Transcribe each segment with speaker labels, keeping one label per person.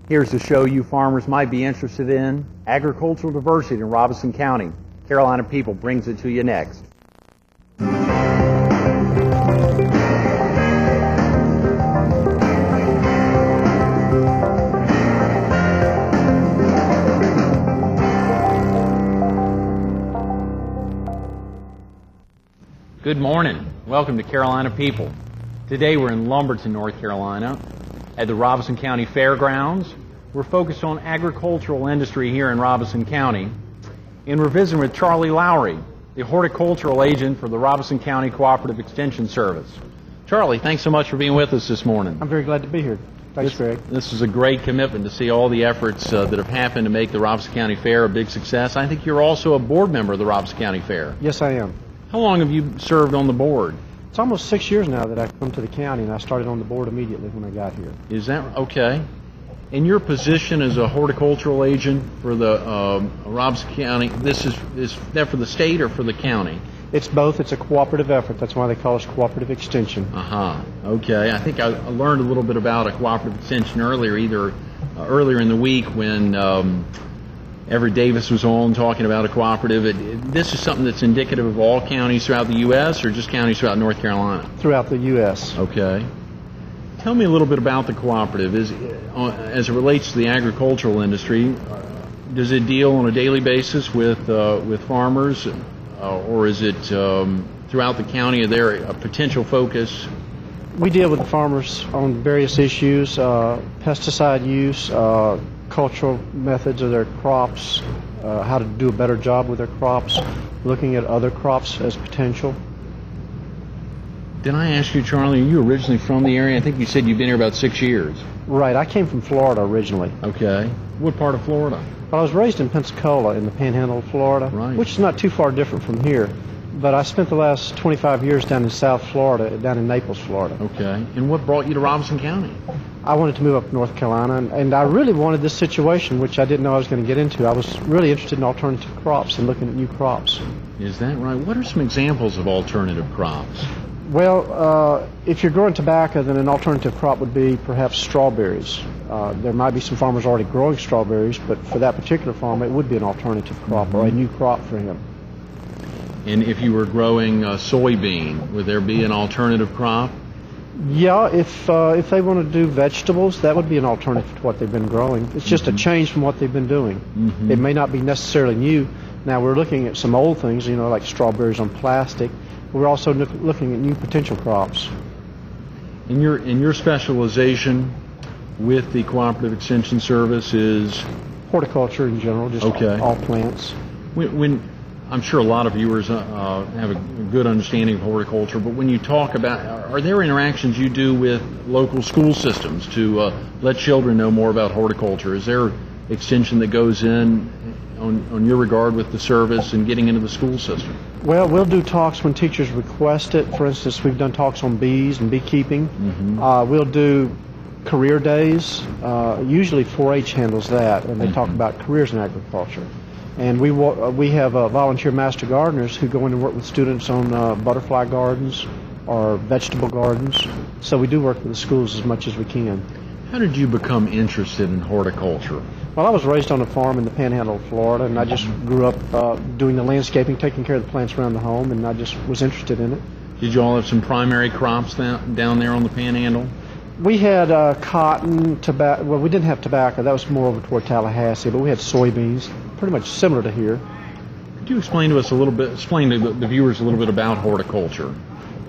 Speaker 1: Here's a show you farmers might be interested in: agricultural diversity in Robeson County. Carolina People brings it to you next. Good morning. Welcome to Carolina People. Today we're in Lumberton, North Carolina, at the Robeson County Fairgrounds. We're focused on agricultural industry here in Robeson County, and we're visiting with Charlie Lowery, the horticultural agent for the Robeson County Cooperative Extension Service. Charlie, thanks so much for being with us this morning.
Speaker 2: I'm very glad to be here. Thanks, Greg.
Speaker 1: This is a great commitment to see all the efforts that have happened to make the Robeson County Fair a big success. I think you're also a board member of the Robeson County Fair.
Speaker 2: Yes, I am.
Speaker 1: How long have you served on the board?
Speaker 2: It's almost 6 years now that I've come to the county, and I started on the board immediately when I got here.
Speaker 1: Is that okay? In your position as a horticultural agent for the Robeson County, is that for the state or for the county?
Speaker 2: It's both. It's a cooperative effort. That's why they call us cooperative extension.
Speaker 1: Okay. I think I learned a little bit about a cooperative extension earlier in the week when Everett Davis was on talking about a cooperative. This is something that's indicative of all counties throughout the U.S. or just counties throughout North Carolina?
Speaker 2: Throughout the U.S.
Speaker 1: Okay. Tell me a little bit about the cooperative. As it relates to the agricultural industry, does it deal on a daily basis with farmers, or is it throughout the county? Are there a potential focus?
Speaker 2: We deal with the farmers on various issues, pesticide use, cultural methods of their crops, how to do a better job with their crops, looking at other crops as potential.
Speaker 1: Did I ask you, Charlie, are you originally from the area? I think you said you've been here about 6 years.
Speaker 2: Right. I came from Florida originally.
Speaker 1: Okay. What part of Florida?
Speaker 2: Well, I was raised in Pensacola in the Panhandle of Florida,
Speaker 1: right,
Speaker 2: which is not too far different from here. But I spent the last 25 years down in South Florida, down in Naples, Florida.
Speaker 1: Okay. And what brought you to Robeson County?
Speaker 2: I wanted to move up to North Carolina, and I really wanted this situation, which I didn't know I was going to get into. I was really interested in alternative crops and looking at new crops.
Speaker 1: Is that right? What are some examples of alternative crops?
Speaker 2: Well, if you're growing tobacco, then an alternative crop would be perhaps strawberries. There might be some farmers already growing strawberries, but for that particular farmer, it would be an alternative crop or a new crop for him.
Speaker 1: And if you were growing soybean, would there be an alternative crop?
Speaker 2: Yeah, if they want to do vegetables, that would be an alternative to what they've been growing. It's just a change from what they've been doing. It may not be necessarily new. Now, we're looking at some old things, like strawberries on plastic. We're also looking at new potential crops.
Speaker 1: In your specialization with the Cooperative Extension Service is?
Speaker 2: Horticulture in general, just all plants.
Speaker 1: When I'm sure a lot of viewers have a good understanding of horticulture, but when you talk about, are there interactions you do with local school systems to let children know more about horticulture? Is there extension that goes in on your regard with the service and getting into the school system?
Speaker 2: Well, we'll do talks when teachers request it. For instance, we've done talks on bees and beekeeping. We'll do career days. Usually 4-H handles that, and they talk about careers in agriculture. And we have volunteer master gardeners who go in and work with students on butterfly gardens or vegetable gardens. So we do work with the schools as much as we can.
Speaker 1: How did you become interested in horticulture?
Speaker 2: Well, I was raised on a farm in the Panhandle of Florida, and I just grew up doing the landscaping, taking care of the plants around the home, and I just was interested in it.
Speaker 1: Did you all have some primary crops down there on the Panhandle?
Speaker 2: We had cotton, tobacco. Well, we didn't have tobacco. That was more over toward Tallahassee, but we had soybeans, pretty much similar to here.
Speaker 1: Could you explain to us a little bit, explain to the viewers a little bit about horticulture?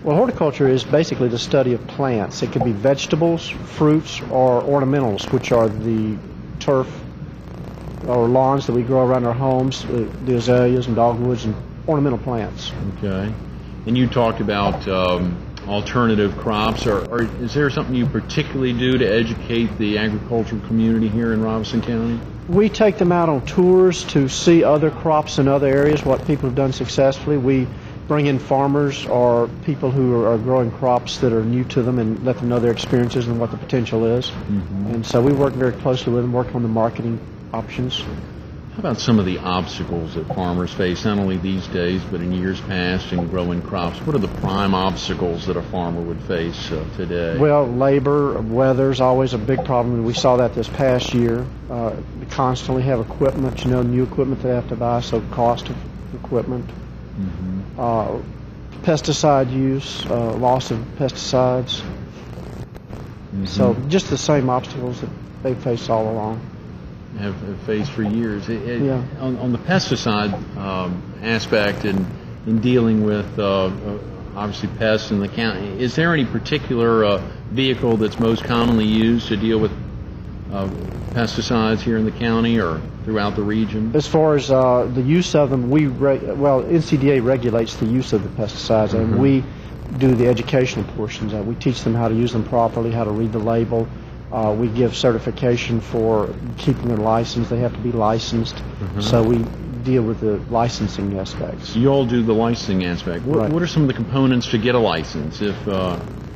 Speaker 2: Well, horticulture is basically the study of plants. It could be vegetables, fruits, or ornamentals, which are the turf or lawns that we grow around our homes, the azaleas and dogwoods and ornamental plants.
Speaker 1: Okay. And you talked about alternative crops. Is there something you particularly do to educate the agricultural community here in Robeson County?
Speaker 2: We take them out on tours to see other crops in other areas, what people have done successfully. We bring in farmers or people who are growing crops that are new to them and let them know their experiences and what the potential is. And so we work very closely with them, work on the marketing options.
Speaker 1: How about some of the obstacles that farmers face, not only these days, but in years past in growing crops? What are the prime obstacles that a farmer would face today?
Speaker 2: Well, labor, weather's always a big problem. We saw that this past year. We constantly have equipment, new equipment they have to buy, so cost of equipment. Pesticide use, loss of pesticides. So just the same obstacles that they face all along.
Speaker 1: Have faced for years.
Speaker 2: Yeah.
Speaker 1: On the pesticide aspect in dealing with obviously pests in the county, is there any particular vehicle that's most commonly used to deal with pesticides here in the county or throughout the region?
Speaker 2: As far as the use of them, NCDA regulates the use of the pesticides, and we do the educational portions of it. We teach them how to use them properly, how to read the label. We give certification for keeping them licensed. They have to be licensed, so we deal with the licensing aspects.
Speaker 1: You all do the licensing aspect.
Speaker 2: Right.
Speaker 1: What are some of the components to get a license?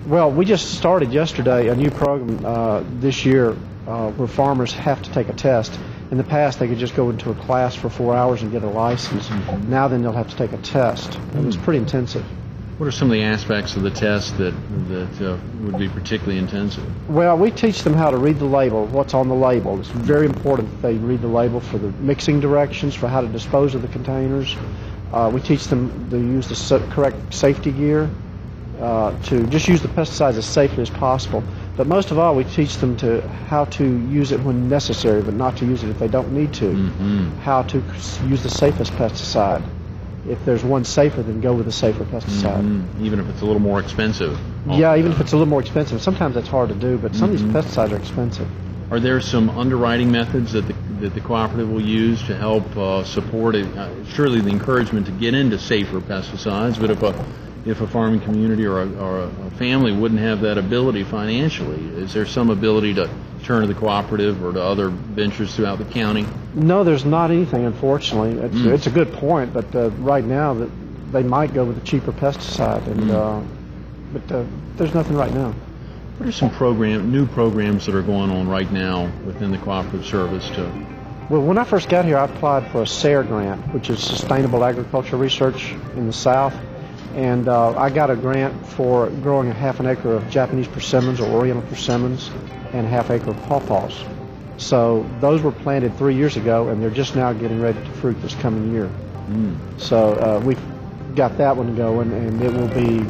Speaker 2: Well, we just started yesterday a new program this year where farmers have to take a test. In the past, they could just go into a class for 4 hours and get a license. Now then they'll have to take a test, and it's pretty intensive.
Speaker 1: What are some of the aspects of the test that would be particularly intensive?
Speaker 2: Well, we teach them how to read the label, what's on the label. It's very important that they read the label for the mixing directions, for how to dispose of the containers. We teach them to use the correct safety gear, to just use the pesticides as safely as possible. But most of all, we teach them how to use it when necessary, but not to use it if they don't need to. How to use the safest pesticide. If there's one safer, then go with a safer pesticide.
Speaker 1: Even if it's a little more expensive?
Speaker 2: Yeah, even if it's a little more expensive. Sometimes that's hard to do, but some of these pesticides are expensive.
Speaker 1: Are there some underwriting methods that the cooperative will use to help support it? Surely the encouragement to get into safer pesticides, but if a farming community or a family wouldn't have that ability financially, is there some ability to turn to the cooperative or to other ventures throughout the county?
Speaker 2: No, there's not anything, unfortunately. It's a good point, but right now they might go with a cheaper pesticide, but there's nothing right now.
Speaker 1: What are some new programs that are going on right now within the cooperative service
Speaker 2: Well, when I first got here, I applied for a SARE grant, which is Sustainable Agriculture Research in the South. And I got a grant for growing a half an acre of Japanese persimmons or Oriental persimmons and a half acre of pawpaws. So those were planted 3 years ago, and they're just now getting ready to fruit this coming year. So we've got that one going, and it will be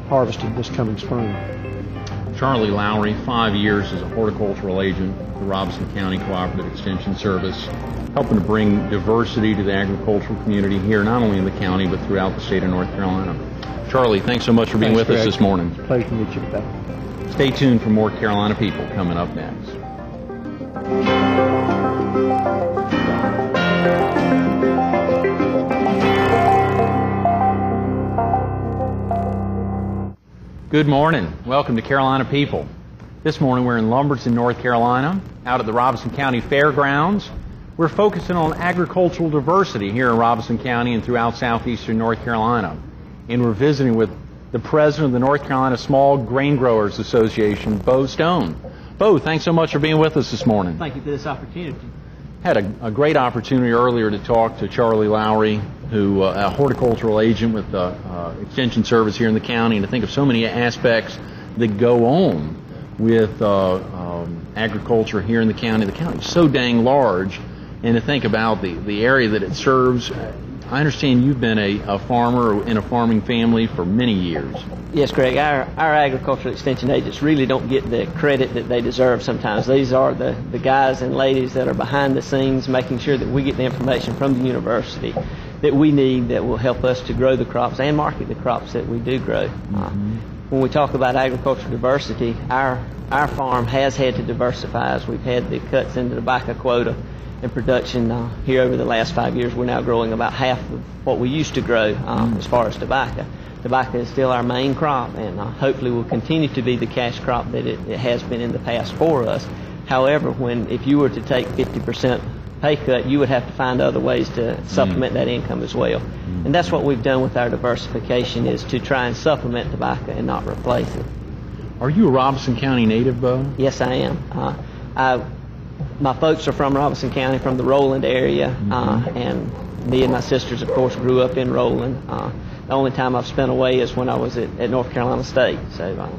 Speaker 2: harvested this coming spring.
Speaker 1: Charlie Lowery, 5 years as a horticultural agent at the Robeson County Cooperative Extension Service, helping to bring diversity to the agricultural community here, not only in the county, but throughout the state of North Carolina. Charlie, thanks so much for being with us this morning.
Speaker 2: Pleasure to meet you today.
Speaker 1: Stay tuned for more Carolina People coming up next. Good morning. Welcome to Carolina People. This morning we're in Lumberton, North Carolina, out at the Robeson County Fairgrounds. We're focusing on agricultural diversity here in Robeson County and throughout southeastern North Carolina. And we're visiting with the president of the North Carolina Small Grain Growers Association, Bo Stone. Bo, thanks so much for being with us this morning.
Speaker 3: Thank you for this opportunity.
Speaker 1: Had a great opportunity earlier to talk to Charlie Lowery, who a horticultural agent with the Extension Service here in the county, and to think of so many aspects that go on with agriculture here in the county. The county is so dang large, and to think about the area that it serves. I understand you've been a farmer in a farming family for many years.
Speaker 3: Yes, Greg. Our agricultural extension agents really don't get the credit that they deserve sometimes. These are the guys and ladies that are behind the scenes making sure that we get the information from the university that we need that will help us to grow the crops and market the crops that we do grow. When we talk about agricultural diversity, our farm has had to diversify as we've had the cuts in the tobacco quota and production here over the last 5 years. We're now growing about half of what we used to grow as far as tobacco. Tobacco is still our main crop, and hopefully will continue to be the cash crop that it has been in the past for us. However, if you were to take 50% pay cut, you would have to find other ways to supplement that income as well. And that's what we've done with our diversification, is to try and supplement tobacco and not replace it.
Speaker 1: Are you a Robeson County native, Bo?
Speaker 3: Yes, I am. My folks are from Robeson County, from the Rowland area, and me and my sisters, of course, grew up in Rowland. The only time I've spent away is when I was at North Carolina State. So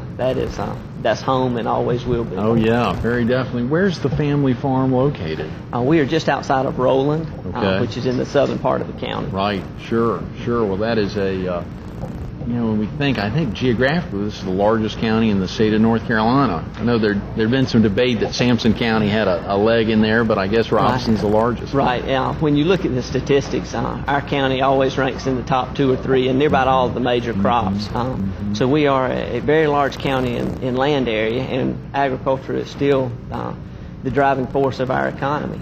Speaker 3: that's home and always will be.
Speaker 1: Oh yeah, very definitely. Where's the family farm located?
Speaker 3: We are just outside of Rowland,
Speaker 1: Okay.
Speaker 3: which is in the southern part of the county.
Speaker 1: Right, sure. Well, that is when we think, I think geographically this is the largest county in the state of North Carolina. I know there'd been some debate that Sampson County had a leg in there, but I guess Robeson's the largest.
Speaker 3: Right. When you look at the statistics, our county always ranks in the top 2 or 3, and they're about all of the major crops. So we are a very large county in land area, and agriculture is still the driving force of our economy.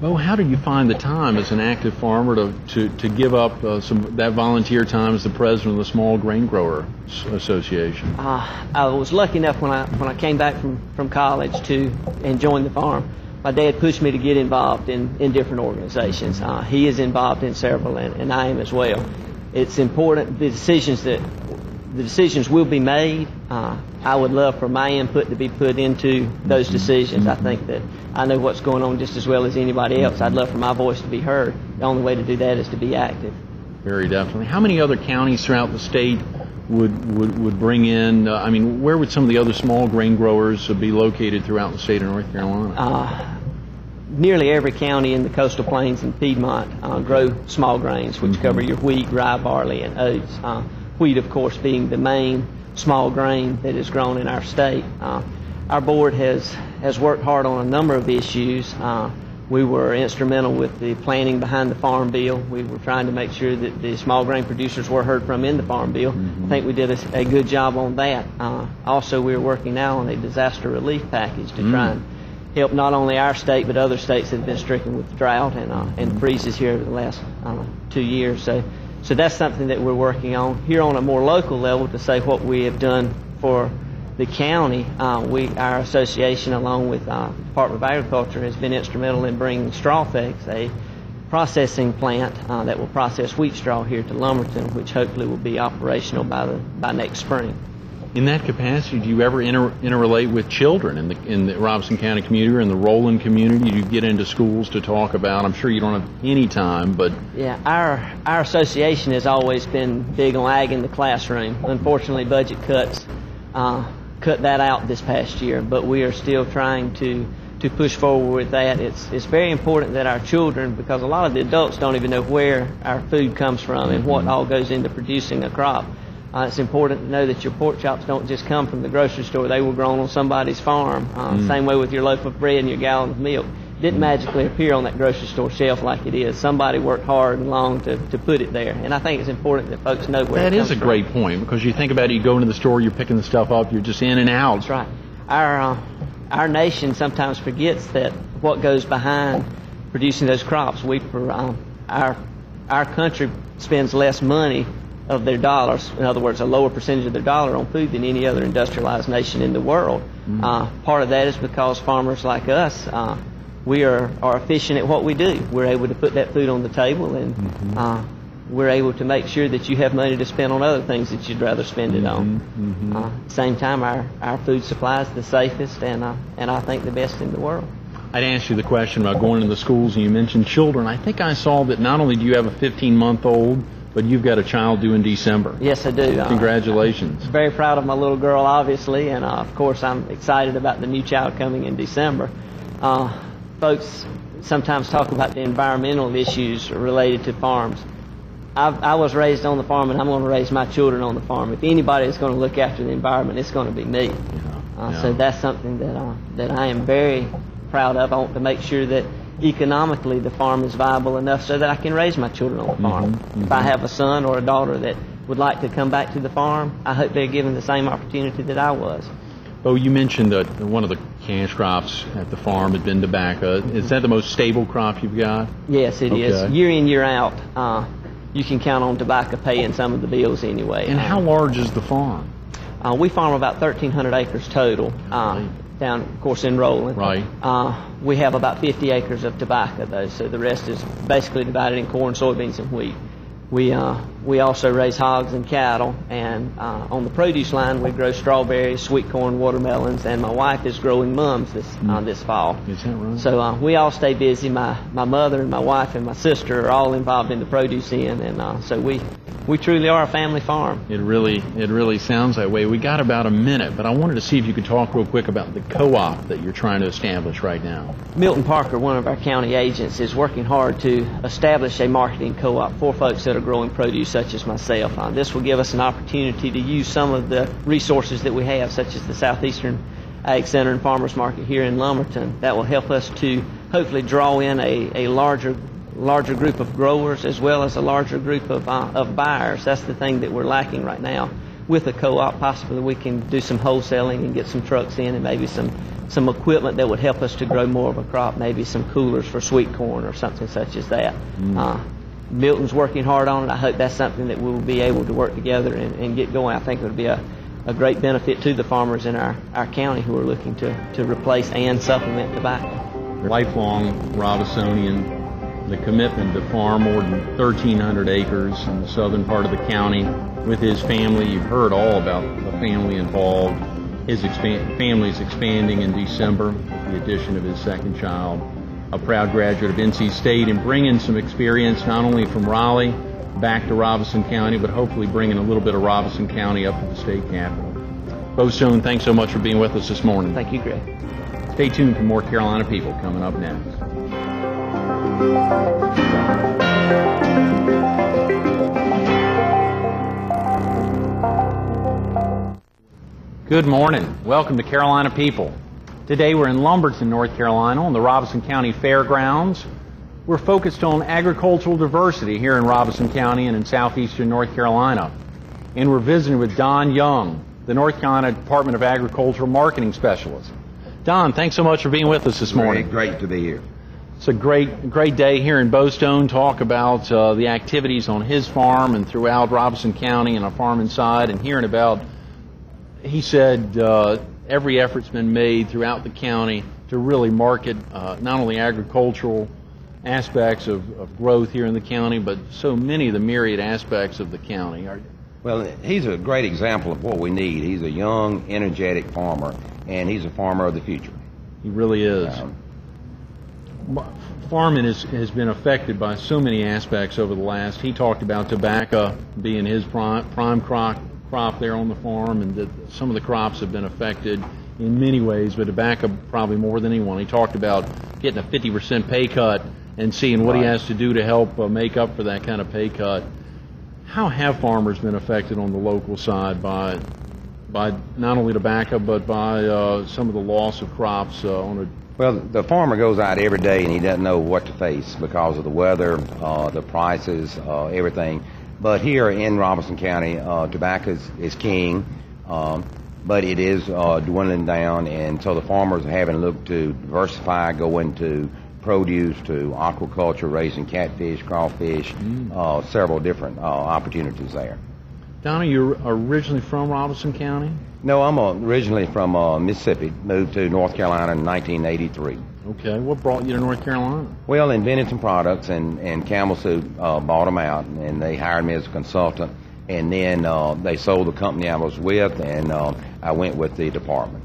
Speaker 1: Well, how do you find the time as an active farmer to give up that volunteer time as the president of the Small Grain Grower Association?
Speaker 3: I was lucky enough when I came back from college and joined the farm. My dad pushed me to get involved in different organizations. He is involved in several, and I am as well. It's important. The decisions will be made. I would love for my input to be put into those decisions. I think that I know what's going on just as well as anybody else. I'd love for my voice to be heard. The only way to do that is to be active.
Speaker 1: Very definitely. How many other counties throughout the state would bring in, where would some of the other small grain growers be located throughout the state of North Carolina?
Speaker 3: Nearly every county in the coastal plains and Piedmont grow small grains, which cover your wheat, rye, barley, and oats. Wheat, of course, being the main small grain that is grown in our state. Our board has worked hard on a number of issues. We were instrumental with the planning behind the Farm Bill. We were trying to make sure that the small grain producers were heard from in the Farm Bill. I think we did a good job on that. Also, we are working now on a disaster relief package to try and help not only our state but other states that have been stricken with drought and freezes here over the last 2 years. So that's something that we're working on. Here on a more local level, to say what we have done for the county, our association, along with the Department of Agriculture, has been instrumental in bringing Strawfex, a processing plant that will process wheat straw here to Lumberton, which hopefully will be operational by next spring.
Speaker 1: In that capacity, do you ever interrelate with children in the Robeson County community or in the Rowland community? Do you get into schools to talk about? I'm sure you don't have any time, but
Speaker 3: yeah, our association has always been big on ag in the classroom. Unfortunately, budget cuts cut that out this past year, but we are still trying to push forward with that. It's very important that our children, because a lot of the adults don't even know where our food comes from and what all goes into producing a crop. It's important to know that your pork chops don't just come from the grocery store. They were grown on somebody's farm. Same way with your loaf of bread and your gallon of milk. It didn't magically appear on that grocery store shelf like it is. Somebody worked hard and long to put it there. And I think it's important that folks know where it comes from. That is a
Speaker 1: great point, because you think about it, you go into the store, you're picking the stuff up, you're just in and out.
Speaker 3: That's right. Our nation sometimes forgets that what goes behind producing those crops. Our country spends less money of their dollars, in other words, a lower percentage of their dollar on food than any other industrialized nation in the world. Part of that is because farmers like us, we are efficient at what we do. We're able to put that food on the table, and we're able to make sure that you have money to spend on other things that you'd rather spend it on. At the same time, our food supply is the safest and I think the best in the world.
Speaker 1: I'd ask you the question about going into the schools, and you mentioned children. I think I saw that not only do you have a 15-month-old, but you've got a child due in December.
Speaker 3: Yes, I do.
Speaker 1: Congratulations.
Speaker 3: Very proud of my little girl, obviously, and of course I'm excited about the new child coming in December. Folks sometimes talk about the environmental issues related to farms. I was raised on the farm, and I'm going to raise my children on the farm. If anybody is going to look after the environment, it's going to be me. So that's something that I am very proud of. I want to make sure that economically the farm is viable enough so that I can raise my children on the farm. If I have a son or a daughter that would like to come back to the farm, I hope they're given the same opportunity that I was.
Speaker 1: Oh, you mentioned that one of the cash crops at the farm had been tobacco. Is that the most stable crop you've got?
Speaker 3: Yes, it is. Year in, year out, you can count on tobacco paying some of the bills anyway.
Speaker 1: And how large is the farm?
Speaker 3: We farm about 1,300 acres total. Down, of course, in Rowland.
Speaker 1: Right.
Speaker 3: We have about 50 acres of tobacco, though, so the rest is basically divided in corn, soybeans, and wheat. We We also raise hogs and cattle, and on the produce line we grow strawberries, sweet corn, watermelons, and my wife is growing mums this fall.
Speaker 1: Is that right?
Speaker 3: So we all stay busy. My mother and my wife and my sister are all involved in the produce end, and so we truly are a family farm.
Speaker 1: It really sounds that way. We got about a minute, but I wanted to see if you could talk real quick about the co-op that you're trying to establish right now.
Speaker 3: Milton Parker, one of our county agents, is working hard to establish a marketing co-op for folks that are growing produce such as myself. This will give us an opportunity to use some of the resources that we have, such as the Southeastern Ag Center and Farmers Market here in Lumberton. That will help us to hopefully draw in a larger group of growers as well as a larger group of buyers. That's the thing that we're lacking right now. With a co-op, possibly we can do some wholesaling and get some trucks in and maybe some equipment that would help us to grow more of a crop, maybe some coolers for sweet corn or something such as that. Milton's working hard on it. I hope that's something that we'll be able to work together and get going. I think it would be a great benefit to the farmers in our county who are looking to replace and supplement tobacco.
Speaker 1: Lifelong Robisonian, the commitment to farm more than 1,300 acres in the southern part of the county with his family. You've heard all about the family involved. His family's expanding in December with the addition of his second child. A proud graduate of NC State and bringing some experience not only from Raleigh back to Robeson County, but hopefully bringing a little bit of Robeson County up to the state capital. Bo Stone, thanks so much for being with us this morning.
Speaker 3: Thank you, Greg.
Speaker 1: Stay tuned for more Carolina People coming up next. Good morning. Welcome to Carolina People. Today we're in Lumberton, North Carolina on the Robeson County Fairgrounds. We're focused on agricultural diversity here in Robeson County and in southeastern North Carolina. And we're visiting with Don Young, the North Carolina Department of Agricultural Marketing Specialist. Don, thanks so much for being with us this morning.
Speaker 4: Great to be here.
Speaker 1: It's a great day here in Bo Stone. Talk about the activities on his farm and throughout Robeson County and our farm inside, and hearing about, he said, every effort's been made throughout the county to really market not only agricultural aspects of growth here in the county, but so many of the myriad aspects of the county.
Speaker 4: Well, he's a great example of what we need. He's a young, energetic farmer, and he's a farmer of the future.
Speaker 1: He really is. Farming has been affected by so many aspects over the last. He talked about tobacco being his prime crop there on the farm, and that some of the crops have been affected in many ways, but tobacco probably more than anyone. He talked about getting a 50% pay cut and seeing what he has to do to help make up for that kind of pay cut. How have farmers been affected on the local side by not only tobacco, but by some of the loss of crops
Speaker 4: Well, the farmer goes out every day and he doesn't know what to face because of the weather, the prices, everything. But here in Robeson County, tobacco is king, but it is dwindling down, and so the farmers are having to look to diversify, go into produce, to aquaculture, raising catfish, crawfish, several different opportunities there.
Speaker 1: Donna, you're originally from Robeson County?
Speaker 4: No, I'm originally from Mississippi, moved to North Carolina in 1983.
Speaker 1: Okay, what brought you to North Carolina?
Speaker 4: Well, invented some products, and Camel Soup bought them out, and they hired me as a consultant, and then they sold the company I was with, and I went with the department.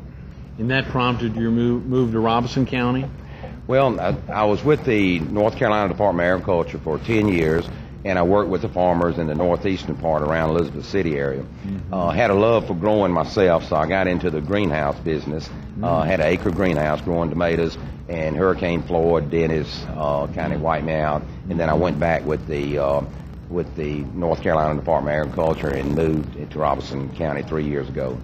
Speaker 1: And that prompted your move to Robeson County?
Speaker 4: Well, I was with the North Carolina Department of Agriculture for 10 years, and I worked with the farmers in the northeastern part around Elizabeth City area. Had a love for growing myself, so I got into the greenhouse business. Had an acre greenhouse growing tomatoes, and Hurricane Floyd, Dennis, kind of wiped me out. And then I went back with the North Carolina Department of Agriculture and moved into Robeson County 3 years ago.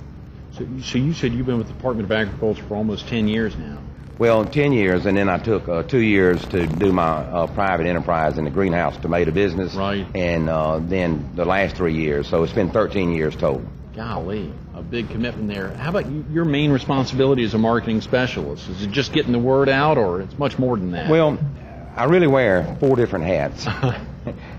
Speaker 1: So you said you've been with the Department of Agriculture for almost 10 years now.
Speaker 4: Well, 10 years, and then I took 2 years to do my private enterprise in the greenhouse tomato business.
Speaker 1: Right.
Speaker 4: And then the last 3 years, so it's been 13 years total.
Speaker 1: Golly, a big commitment there. How about your main responsibility as a marketing specialist? Is it just getting the word out, or it's much more than that?
Speaker 4: Well, I really wear 4 different hats.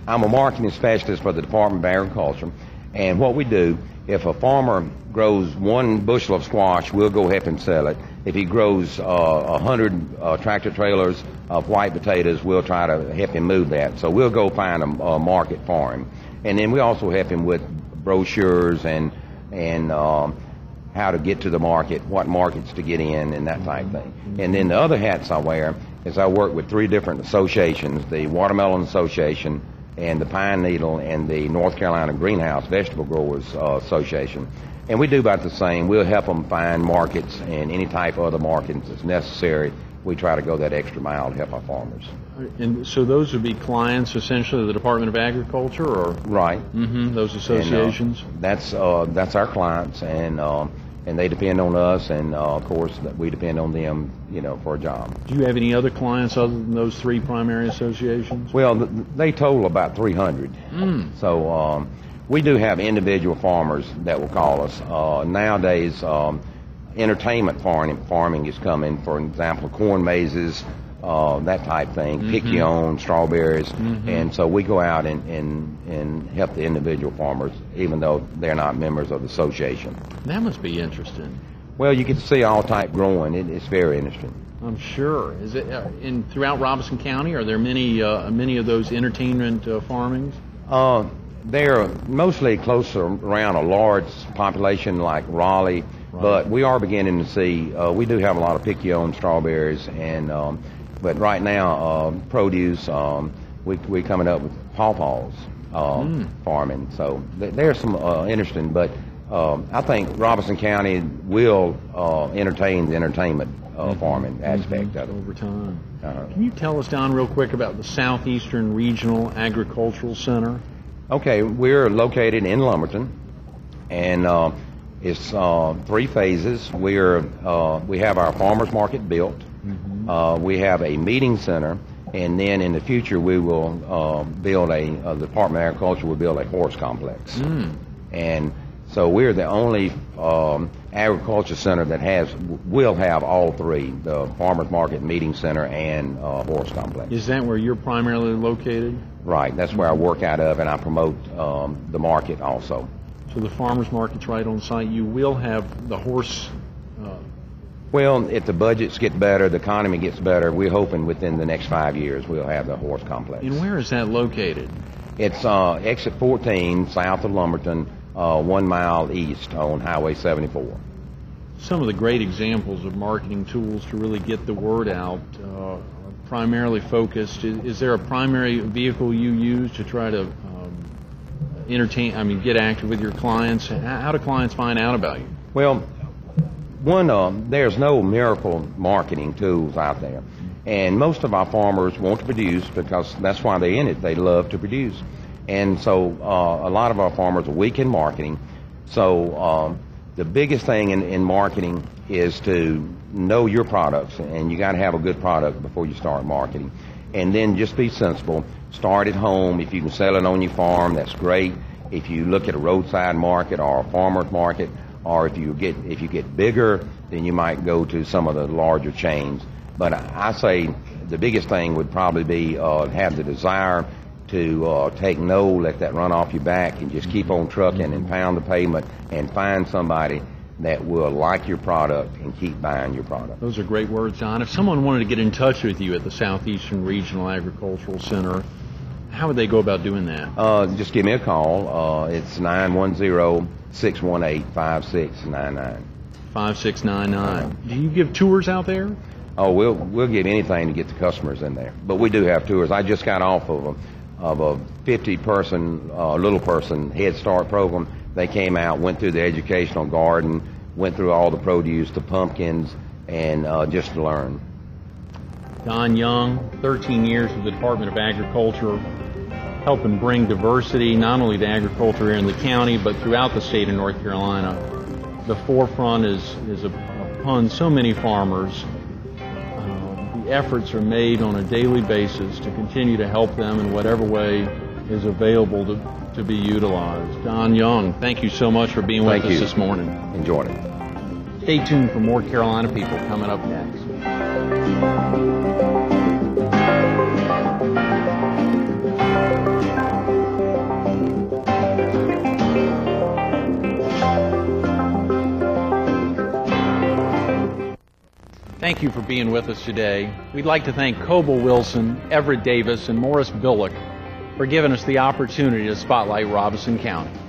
Speaker 4: I'm a marketing specialist for the Department of Agriculture, and what we do, if a farmer grows 1 bushel of squash, we'll go help him sell it. If he grows 100 tractor trailers of white potatoes, we'll try to help him move that. So we'll go find a market for him. And then we also help him with brochures and how to get to the market, what markets to get in, and that type of thing. And then the other hats I wear is I work with 3 different associations, the Watermelon Association and the Pine Needle and the North Carolina Greenhouse Vegetable Growers Association. And we do about the same. We'll help them find markets and any type of other markets that's necessary. We try to go that extra mile to help our farmers.
Speaker 1: And so those would be clients essentially of the Department of Agriculture, or
Speaker 4: right?
Speaker 1: Those associations.
Speaker 4: And, that's our clients, and they depend on us, and of course we depend on them, for a job.
Speaker 1: Do you have any other clients other than those 3 primary associations?
Speaker 4: Well, they total about 300. So we do have individual farmers that will call us. Nowadays, entertainment farming is coming. For example, corn mazes, that type thing, picayune, strawberries, and so we go out and help the individual farmers, even though they're not members of the association.
Speaker 1: That must be interesting.
Speaker 4: Well, you get to see all type growing. It's very interesting.
Speaker 1: I'm sure. Is it throughout Robeson County? Are there many of those entertainment farmings?
Speaker 4: They're mostly close around a large population like Raleigh, but we are beginning to see. We do have a lot of picayune, strawberries, and but right now produce. We coming up with pawpaws farming. So there's some interesting, but I think Robeson County will entertain the entertainment farming aspect of it
Speaker 1: over time. Can you tell us, Don, real quick about the Southeastern Regional Agricultural Center?
Speaker 4: Okay, we're located in Lumberton, and it's 3 phases. We have our farmers market built. We have a meeting center, and then in the future we will build the Department of Agriculture will build a horse complex. And so we're the only agriculture center that will have all 3: the farmers market, meeting center, and horse complex.
Speaker 1: Is that where you're primarily located?
Speaker 4: Right, that's where I work out of, and I promote the market also.
Speaker 1: So the farmers market's right on site. You will have the horse.
Speaker 4: Well, if the budgets get better, the economy gets better, we're hoping within the next 5 years we'll have the horse complex.
Speaker 1: And where is that located?
Speaker 4: It's exit 14 south of Lumberton, 1 mile east on Highway 74.
Speaker 1: Some of the great examples of marketing tools to really get the word out are primarily focused. Is there a primary vehicle you use to try to get active with your clients? How do clients find out about you?
Speaker 4: Well, there's no miracle marketing tools out there. And most of our farmers want to produce because that's why they're in it. They love to produce. And so a lot of our farmers are weak in marketing. So the biggest thing in marketing is to know your products, and you got to have a good product before you start marketing. And then just be sensible. Start at home. If you can sell it on your farm, that's great. If you look at a roadside market or a farmer's market, or if you get bigger, then you might go to some of the larger chains. But I say the biggest thing would probably be have the desire to take no, let that run off your back, and just keep on trucking and pound the pavement and find somebody that will like your product and keep buying your product.
Speaker 1: Those are great words, John. If someone wanted to get in touch with you at the Southeastern Regional Agricultural Center, how would they go about doing that?
Speaker 4: Just give me a call. It's 910-618-5699.
Speaker 1: 5699. Do you give tours out there?
Speaker 4: Oh, we'll give anything to get the customers in there. But we do have tours. I just got off of a 50-person, little person Head Start program. They came out, went through the educational garden, went through all the produce, the pumpkins, and just to learn.
Speaker 1: Don Young, 13 years with the Department of Agriculture, helping bring diversity not only to agriculture here in the county, but throughout the state of North Carolina. The forefront is upon so many farmers. The efforts are made on a daily basis to continue to help them in whatever way is available to be utilized. Don Young, thank you so much for being with us this morning.
Speaker 4: Enjoyed it.
Speaker 1: Stay tuned for more Carolina People coming up next. Thank you for being with us today. We'd like to thank Coble Wilson, Everett Davis, and Morris Billick for giving us the opportunity to spotlight Robeson County.